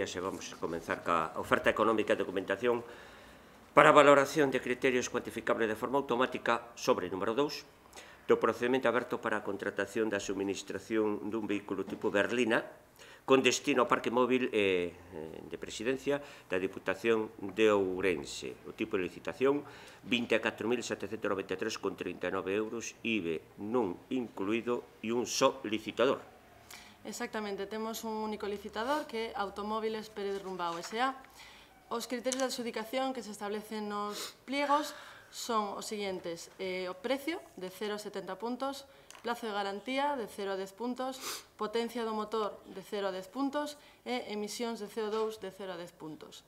señorías, e vamos a comenzar ca oferta económica e documentación para a valoración de criterios cuantificables de forma automática sobre número 2 do procedimento aberto para a contratación da suministración dun vehículo tipo berlina con destino ao parque móvil de presidencia da Diputación de Ourense. O tipo de licitación 24.793,39 euros, IBE non incluído e un só licitador. Exactamente, temos un único licitador que é Automóviles Pérez Rumbao S.A. Os criterios de adxudicación que se establecen nos pliegos son os seguintes: o precio de 0 a 70 puntos, plazo de garantía de 0 a 10 puntos, potencia do motor de 0 a 10 puntos e emisións de CO2 de 0 a 10 puntos.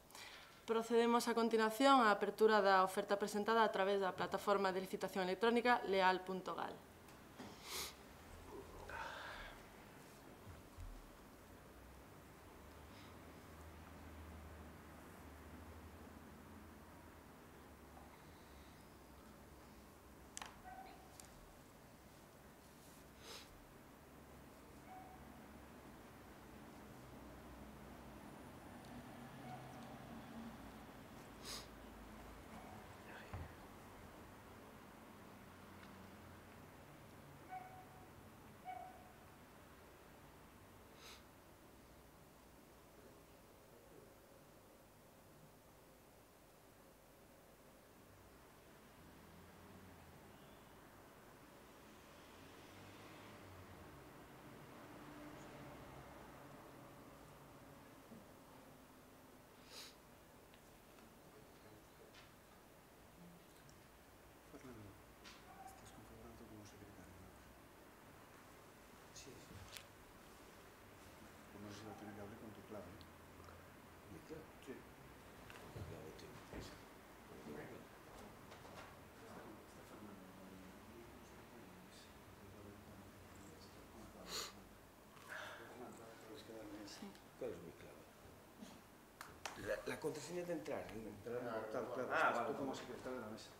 Procedemos a continuación á apertura da oferta presentada a través da plataforma de licitación electrónica leal.gal. La contraseña de entrar. Entrar en el portal, claro. Esto como secretario de la mesa.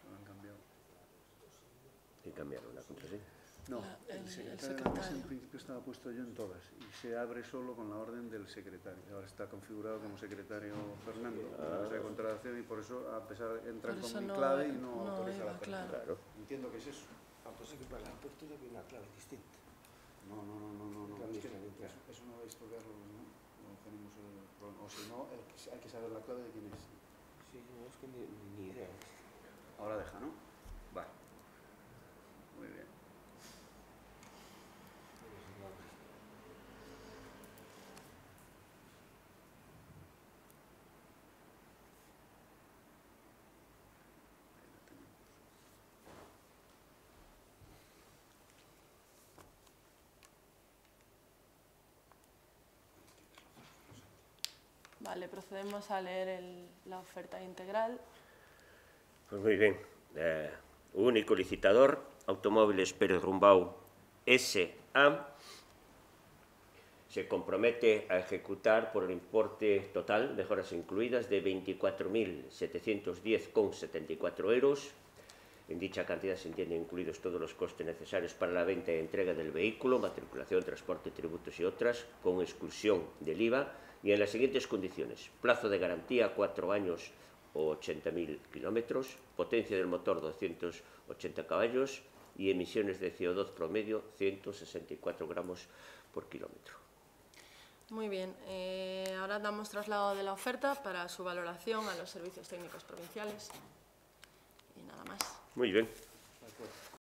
Lo han cambiado. ¿Qué cambiaron la contraseña? No, el secretario de la mesa en principio estaba puesto yo en todas y se abre solo con la orden del secretario. Ahora está configurado como secretario Fernando, la mesa de contratación, y por eso, a pesar de entrar con mi clave y no autoriza la apertura. Claro. Entiendo que es eso. Pues es que para la apertura viene una clave distinta. No. Cambia Es que la entrada. eso no va a estudiarlo, ¿no? No tenemos o si no, hay que saber la clave de quién es. Sí, no, es que ni idea. Ahora deja, ¿no? Va. Muy bien. Vale, procedemos a leer la oferta integral. Pues muy bien. Único licitador, Automóviles Pérez Rumbao S.A. se compromete a ejecutar por el importe total, mejoras incluidas, de 24.710,74 euros. En dicha cantidad se entienden incluidos todos los costes necesarios para la venta y entrega del vehículo, matriculación, transporte, tributos y otras, con exclusión del IVA, y en las siguientes condiciones: plazo de garantía 4 años o 80.000 kilómetros, potencia del motor 280 caballos y emisiones de CO2 promedio 164 gramos por kilómetro. Muy bien, ahora damos traslado de la oferta para su valoración a los servicios técnicos provinciales. Y nada más. Muy bien.